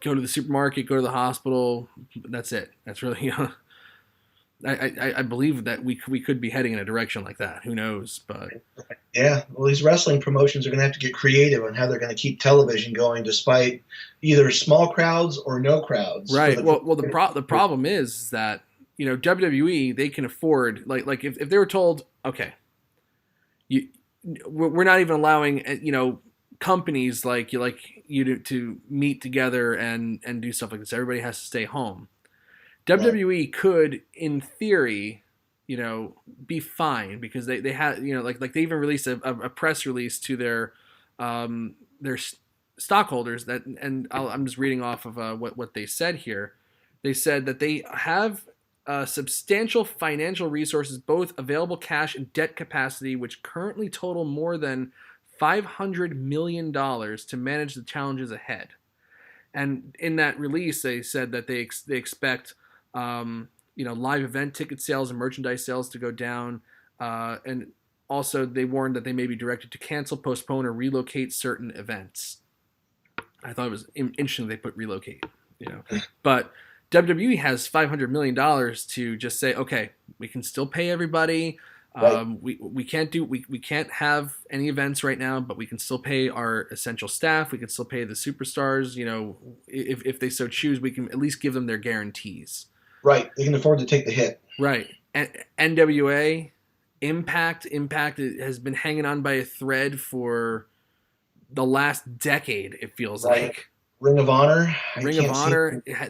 to the supermarket, go to the hospital. That's it. That's really I believe that we could be heading in a direction like that. Who knows? But yeah, well, these wrestling promotions are going to have to get creative on how they're going to keep television going, despite either small crowds or no crowds. Right. The problem is that WWE, they can afford like if they were told, okay, we're not even allowing companies like you to meet together and do stuff like this. Everybody has to stay home. WWE could, in theory, be fine because they had, like they even released a press release to their stockholders that, and I'm just reading off of what they said here. They said that they have substantial financial resources, both available cash and debt capacity, which currently total more than $500 million to manage the challenges ahead. And in that release, they said that they expect live event ticket sales and merchandise sales to go down. And also they warned that they may be directed to cancel, postpone, or relocate certain events. I thought it was interesting they put relocate, but WWE has $500 million to just say, okay, we can still pay everybody. Right. We can't have any events right now, but we can still pay our essential staff. We can still pay the superstars. If they so choose, we can at least give them their guarantees. Right. They can afford to take the hit. Right. NWA, Impact has been hanging on by a thread for the last decade. It feels like. Ring of Honor.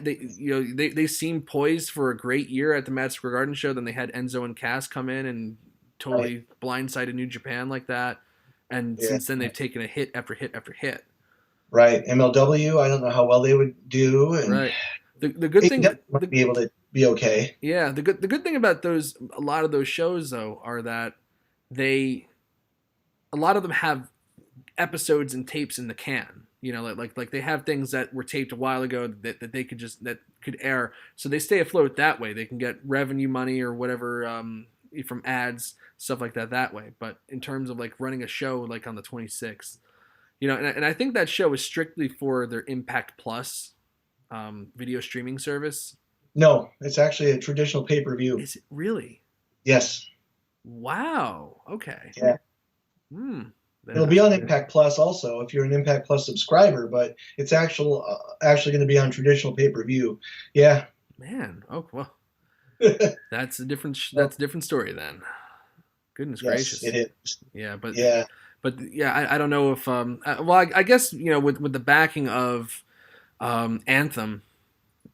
They seem poised for a great year at the Madison Square Garden show. Then they had Enzo and Cass come in and totally blindsided New Japan like that. and Yeah. since then they've taken a hit after hit after hit. Right. MLW, I don't know how well they would do, and Right. The good thing, AEW might be able to be okay. yeah, the good thing about a lot of those shows though are that they a lot of them have episodes and tapes in the can. You know, like they have things that were taped a while ago that they that could air, so they stay afloat that way. They can get revenue money or whatever from ads, stuff like that way. But in terms of like running a show like on the 26th, you know, and I think that show is strictly for their Impact Plus video streaming service. No, it's actually a traditional pay-per-view. Is it really? Yes. Wow. Okay. Yeah. Hmm. It'll be on Impact Plus also if you're an Impact Plus subscriber, but it's actually going to be on traditional pay-per-view. Yeah. Man. Oh well. That's a different story then. Goodness gracious. It is. Yeah, but yeah. I don't know if well I guess you know with the backing of Anthem,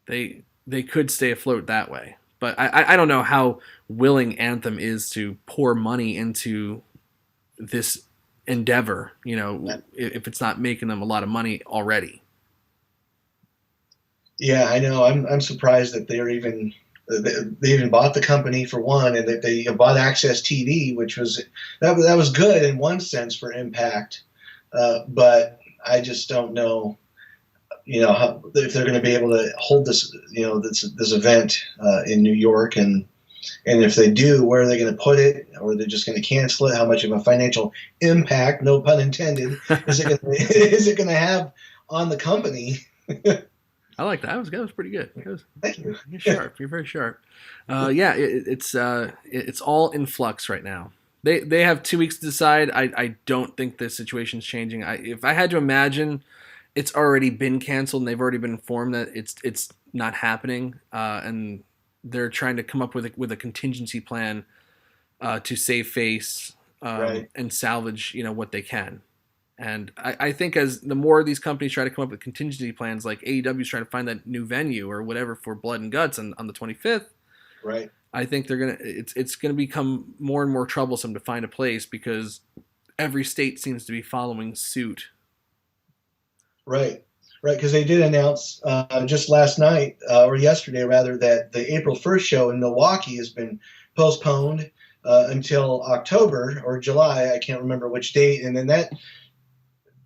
they could stay afloat that way. But I don't know how willing Anthem is to pour money into this endeavor, you know, if it's not making them a lot of money already. Yeah, I know. I'm surprised that they even bought the company for one, and that they bought Access TV, which was that was good in one sense for Impact, but I just don't know, you know, if they're going to be able to hold this, you know, this event in New York, and if they do, where are they going to put it, or are they just going to cancel it? How much of a financial impact, no pun intended, is it going to have on the company? I like that. That was pretty good. Thank you. You're sharp. You're very sharp. Yeah, it's all in flux right now. They have 2 weeks to decide. I don't think the situation's changing. If I had to imagine, it's already been canceled and they've already been informed that it's not happening, and they're trying to come up with a contingency plan to save face Right. and salvage, you know, what they can. And I think as the more these companies try to come up with contingency plans, like AEW's trying to find that new venue or whatever for Blood and Guts on the 25th, Right. I think it's gonna become more and more troublesome to find a place because every state seems to be following suit. Right. Right, because they did announce just last night, or yesterday rather, that the April 1st show in Milwaukee has been postponed until October or July. I can't remember which date. And then that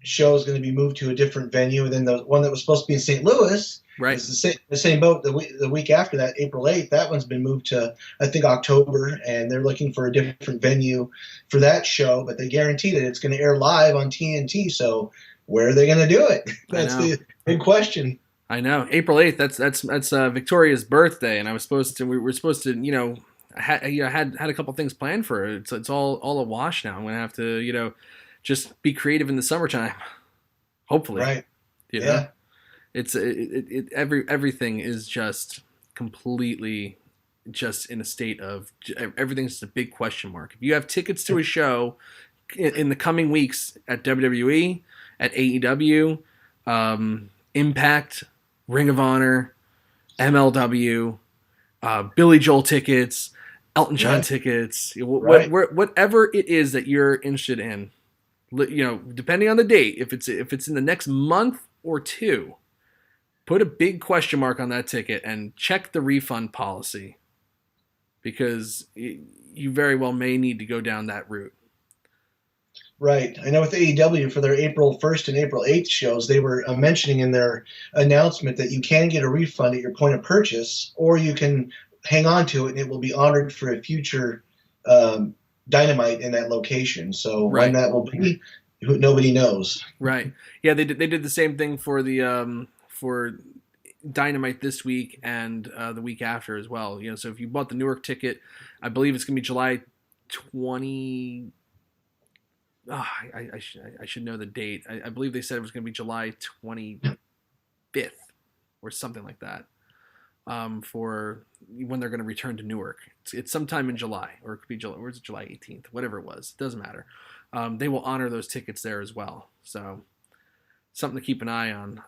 show is going to be moved to a different venue. And then the one that was supposed to be in St. Louis is the same boat the week after that, April 8th. That one's been moved to, I think, October. And they're looking for a different venue for that show. But they guaranteed it. It's going to air live on TNT. So where are they going to do it? That's the big question. I know. April 8th. That's Victoria's birthday, and we were supposed to, you know, had a couple things planned for it. It's all a wash now. I'm gonna have to, you know, just be creative in the summertime. Hopefully, right? You know? It's everything is just completely just in a state of everything's just a big question mark. If you have tickets to a show in the coming weeks at WWE, at AEW, Impact, Ring of Honor, MLW, Billy Joel tickets, Elton John tickets, whatever it is that you're interested in, you know, depending on the date, if it's in the next month or two, put a big question mark on that ticket and check the refund policy, because you very well may need to go down that route. Right. I know with AEW for their April 1st and April 8th shows, they were mentioning in their announcement that you can get a refund at your point of purchase, or you can hang on to it and it will be honored for a future Dynamite in that location. So when that will be, nobody knows. Right. Yeah, they did the same thing for the for Dynamite this week and the week after as well. You know, so if you bought the Newark ticket, I believe it's going to be July 20. Oh, I should know the date. I believe they said it was going to be July 25th or something like that, for when they're going to return to Newark. It's sometime in July, or it could be July, or is it July 18th? Whatever it was, it doesn't matter. They will honor those tickets there as well. So something to keep an eye on.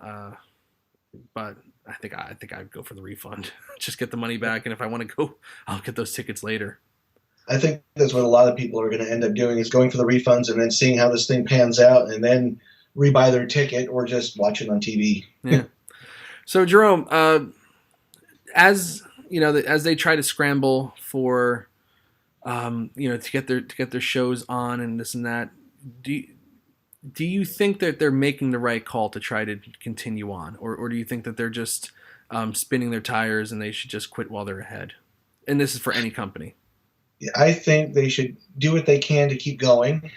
But I think I'd go for the refund. Just get the money back, and if I want to go, I'll get those tickets later. I think that's what a lot of people are going to end up doing is going for the refunds and then seeing how this thing pans out and then rebuy their ticket or just watch it on TV. Yeah. So Jerome, as as they try to scramble for, to get their shows on and this and that, do you think that they're making the right call to try to continue on, or do you think that they're just spinning their tires and they should just quit while they're ahead? And this is for any company. I think they should do what they can to keep going,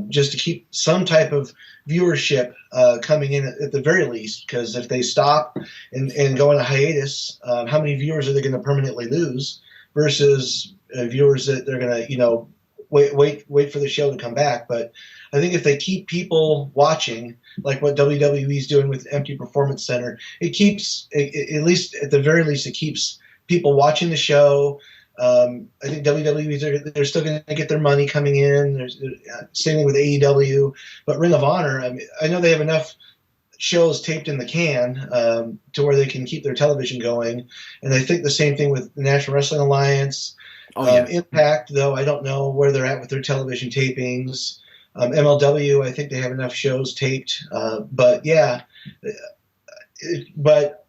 just to keep some type of viewership coming in at the very least. Because if they stop and go on a hiatus, how many viewers are they going to permanently lose versus viewers that they're going to, wait for the show to come back? But I think if they keep people watching, like what WWE is doing with Empty Performance Center, it keeps, at least at the very least, it keeps people watching the show. I think WWE, they're still going to get their money coming in. There's same thing with AEW, but Ring of Honor, I know they have enough shows taped in the can to where they can keep their television going, and I think the same thing with the National Wrestling Alliance. Impact, though, I don't know where they're at with their television tapings. MLW, I think they have enough shows taped, but yeah, but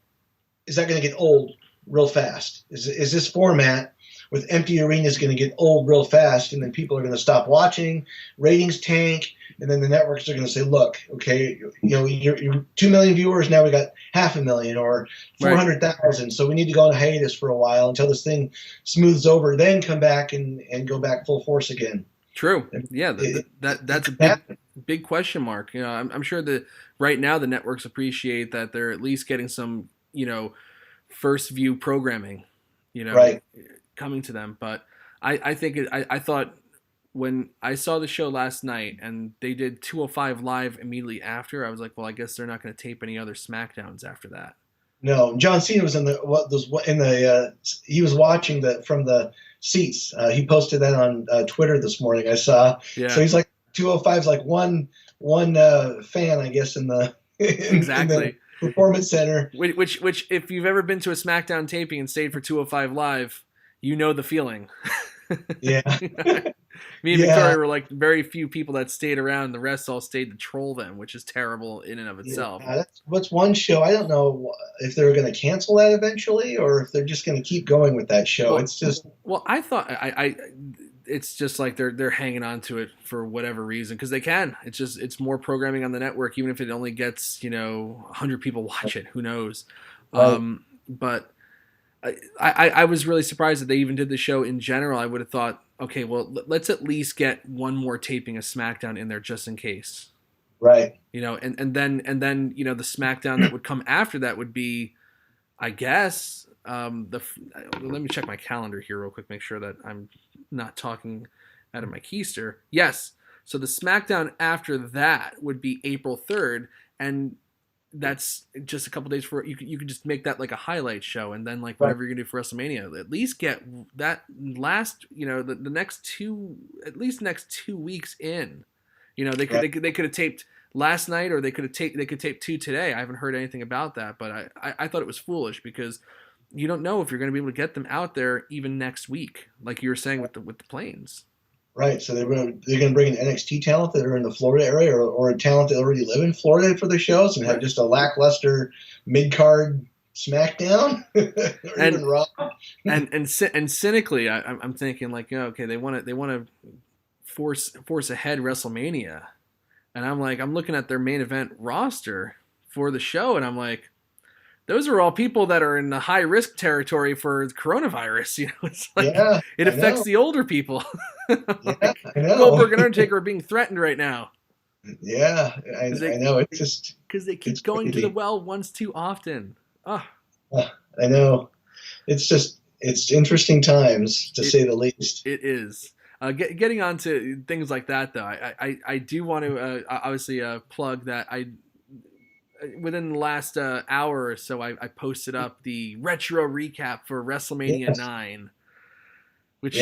is that going to get old real fast? Is this format with empty arenas going to get old real fast, and then people are going to stop watching, ratings tank, and then the networks are going to say, look, okay, you're 2 million viewers, now we got 500,000 or 400,000, so we need to go on a hiatus for a while until this thing smooths over, then come back and go back full force again. True. Yeah, that's a big question mark. I'm sure that right now the networks appreciate that they're at least getting some, first view programming, coming to them. But I think I thought when I saw the show last night and they did 205 Live immediately after, I was like, well, I guess they're not going to tape any other SmackDowns after that. No, John Cena was he was watching from the seats. He posted that on Twitter this morning. I saw. Yeah. So he's like 205 is like one fan, I guess, in the exactly. In the Performance Center. Which if you've ever been to a SmackDown taping and stayed for 205 Live, you know the feeling. Yeah. Me and Victoria were like very few people that stayed around. The rest all stayed to troll them, which is terrible in and of itself. Yeah, what's one show? I don't know if they're going to cancel that eventually or if they're just going to keep going with that show. It's just I thought it's just like they're hanging on to it for whatever reason because they can. It's more programming on the network, even if it only gets 100 people watch it. Who knows? Right. But I was really surprised that they even did the show in general. I would have thought, okay, well, let's at least get one more taping of SmackDown in there just in case. Right. And then the SmackDown that would come after that would be, I guess, let me check my calendar here real quick, make sure that I'm not talking out of my keister. Yes. So the SmackDown after that would be April 3rd, and that's just a couple days for you could just make that like a highlight show, and then like whatever you're gonna do for WrestleMania, at least get that last the next next 2 weeks in. They could have taped last night, or they could tape 2 today. I haven't heard anything about that, but I thought it was foolish because you don't know if you're going to be able to get them out there even next week, like you were saying with the planes. Right, so they're going to bring in NXT talent that are in the Florida area or a talent that already live in Florida for the shows and have just a lackluster mid-card SmackDown or and, even Raw. and cynically, I'm thinking like, okay, they want to force ahead WrestleMania, and I'm looking at their main event roster for the show, and I'm like, those are all people that are in the high risk territory for coronavirus. It's like it affects the older people. I know. Goldberg and Undertaker are being threatened right now. Yeah, I know. It's just because they keep going to the well once too often. I know. It's interesting times to say the least. It is. Getting on to things like that, though, I do want to obviously plug that within the last hour or so, I posted up the retro recap for WrestleMania 9, which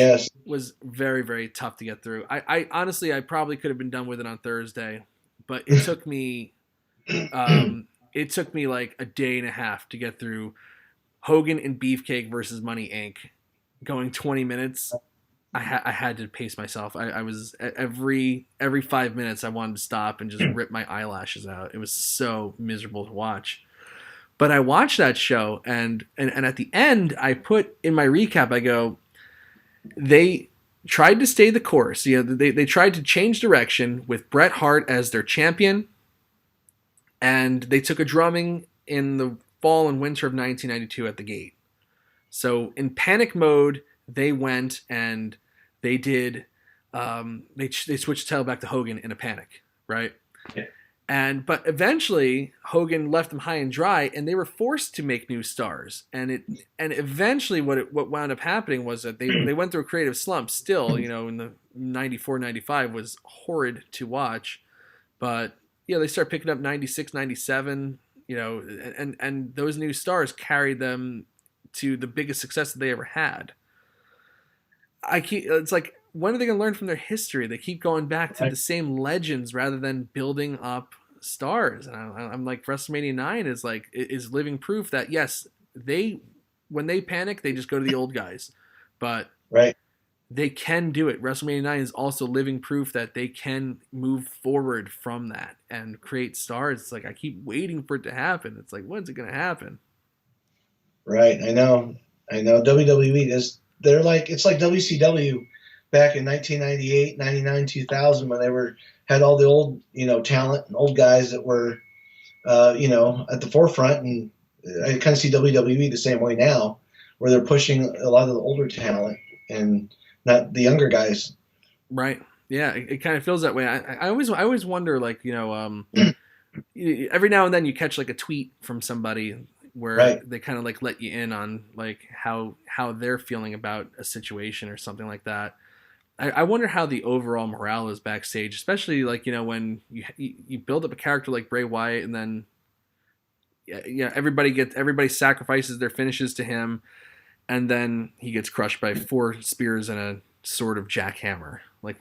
was very, very tough to get through. I honestly, I probably could have been done with it on Thursday, but it took me like a day and a half to get through Hogan and Beefcake versus Money Inc. going 20 minutes. I had to pace myself. I was every 5 minutes I wanted to stop and just rip my eyelashes out. It was so miserable to watch. But I watched that show, and at the end, I put in my recap, I go, they tried to stay the course. You know, they tried to change direction with Bret Hart as their champion, and they took a drumming in the fall and winter of 1992 at the gate. So in panic mode, they went and they did, they switched the title back to Hogan in a panic, right? Yeah. But eventually Hogan left them high and dry, and they were forced to make new stars. And eventually what wound up happening was that they went through a creative slump. Still, you know, in the 94, 95 was horrid to watch, but yeah, they start picking up 96, 97, you know, and those new stars carried them to the biggest success that they ever had. It's like, when are they going to learn from their history? They keep going back to the same legends rather than building up stars. And I'm like, WrestleMania 9 is living proof that yes, when they panic, they just go to the old guys, but they can do it. WrestleMania 9 is also living proof that they can move forward from that and create stars. It's like, I keep waiting for it to happen. It's like, when's it going to happen? Right. I know. WWE is, it's like WCW back in 1998, 99, 2000, when they had all the old, you know, talent and old guys that were, you know, at the forefront. And I kind of see WWE the same way now, where they're pushing a lot of the older talent and not the younger guys. Right. Yeah. It kind of feels that way. I always wonder, like, you know, every now and then you catch like a tweet from somebody where they kind of like let you in on like how they're feeling about a situation or something like that. I wonder how the overall morale is backstage, especially like, you know, when you build up a character like Bray Wyatt, and then everybody sacrifices their finishes to him, and then he gets crushed by 4 spears and a sword of jackhammer. Like,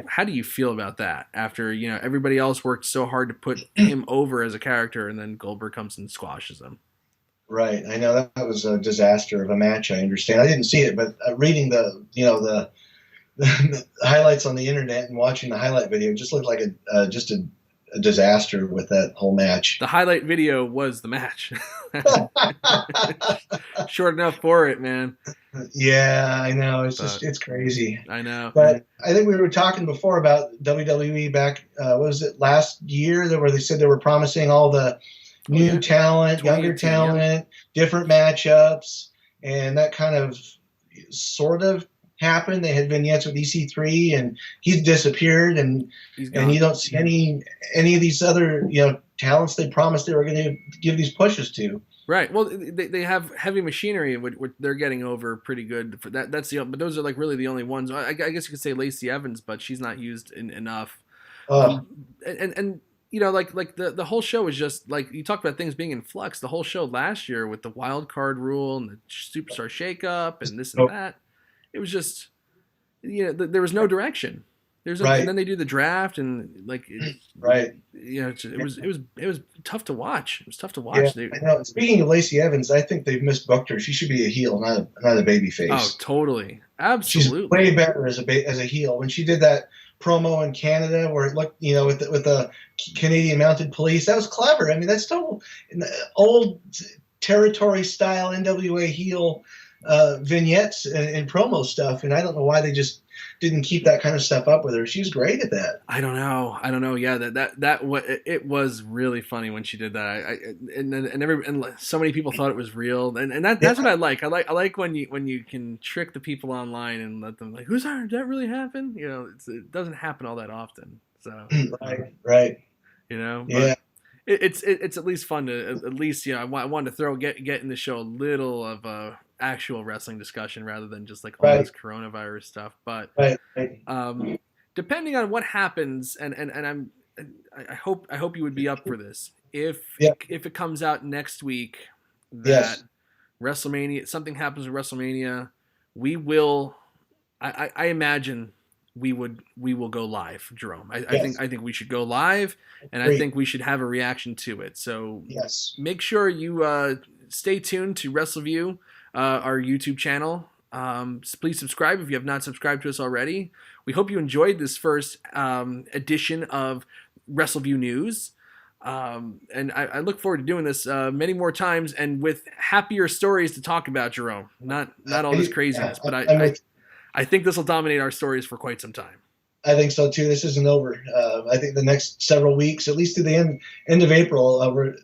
how do you feel about that after, you know, everybody else worked so hard to put him over as a character, and then Goldberg comes and squashes him? Right. I know that was a disaster of a match. I understand. I didn't see it, but reading the highlights on the internet and watching the highlight video, just looked like a disaster with that whole match. The highlight video was the match. Short enough for it, man. Yeah, I know. It's crazy. I know. But I think we were talking before about WWE back, what was it, last year, where they said they were promising all the new talent, younger talent, different matchups, and that kind of sort of happened. They had vignettes with EC3, and he's disappeared, and you don't see any of these other, you know, talents they promised they were going to give these pushes to. Right. Well, they have Heavy Machinery, which they're getting over pretty good for that. But those are like really the only ones. I guess you could say Lacey Evans, but she's not used enough. And you know, like the whole show is just like, you talk about things being in flux. The whole show last year with the wild card rule and the superstar shakeup and this and that, it was just, you know, there was no direction. And then they do the draft, and like, you know, it was tough to watch. It was tough to watch. Yeah, I know. Speaking of Lacey Evans, I think they've misbooked her. She should be a heel, not a baby face. Oh, totally, absolutely. She's way better as a heel. When she did that promo in Canada, where it looked, you know, with the Canadian Mounted Police, that was clever. I mean, that's total old territory style NWA heel vignettes and promo stuff, and I don't know why they just didn't keep that kind of stuff up with her. She's great at that. I don't know. Yeah, it was really funny when she did that. And so many people thought it was real, and that's what I like. I like when you can trick the people online and let them like, who's that? Did that really happen? You know, it doesn't happen all that often. So right. You know, yeah. It's at least fun to at least, you know, I wanted to get in the show a little of a actual wrestling discussion rather than just like all this coronavirus stuff. But depending on what happens, and I hope you would be up for this if it comes out next week that WrestleMania, something happens with WrestleMania, we will. I imagine we will go live, Jerome. I think we should go live, and I think we should have a reaction to it. So make sure you stay tuned to Wrestleview, our YouTube channel. Please subscribe if you have not subscribed to us already. We hope you enjoyed this first edition of Wrestleview News. And I look forward to doing this many more times and with happier stories to talk about, Jerome. Not all this craziness, but I think this will dominate our stories for quite some time. I think so too. This isn't over. I think the next several weeks, at least to the end of April,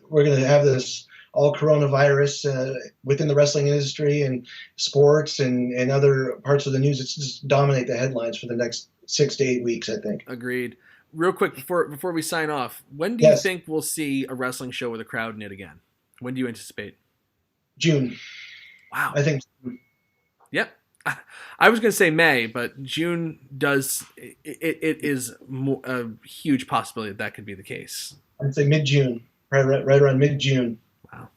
we're going to have this all coronavirus within the wrestling industry and sports and other parts of the news. It's just dominate the headlines for the next 6 to 8 weeks, I think. Agreed. Real quick before we sign off, when do you think we'll see a wrestling show with a crowd in it again? When do you anticipate? June. Wow. I think. Yep. I was going to say May, but June does. It is a huge possibility that could be the case. I'd say mid-June, right around mid-June. Wow.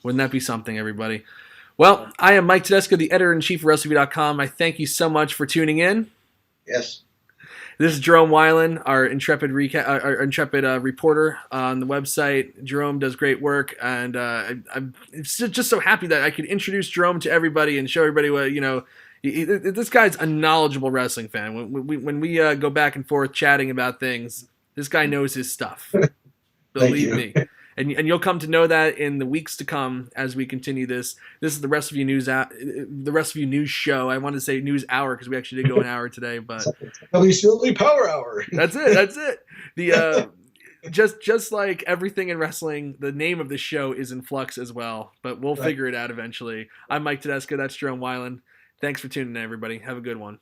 Wouldn't that be something, everybody? Well, I am Mike Tedesco, the editor-in-chief of Wrestleview.com. I thank you so much for tuning in. Yes. This is Jerome Wilen, our intrepid reporter on the website. Jerome does great work, and I'm just so happy that I could introduce Jerome to everybody and show everybody what, this guy's a knowledgeable wrestling fan. When we go back and forth chatting about things, this guy knows his stuff. Believe me. And you'll come to know that in the weeks to come as we continue this. This is the Wrestleview News the Wrestleview News show. I wanted to say News Hour because we actually did go an hour today, but WCW Power Hour. That's it. The just like everything in wrestling, the name of the show is in flux as well, but we'll figure it out eventually. I'm Mike Tedesco. That's Jerome Wilen. Thanks for tuning in, everybody. Have a good one.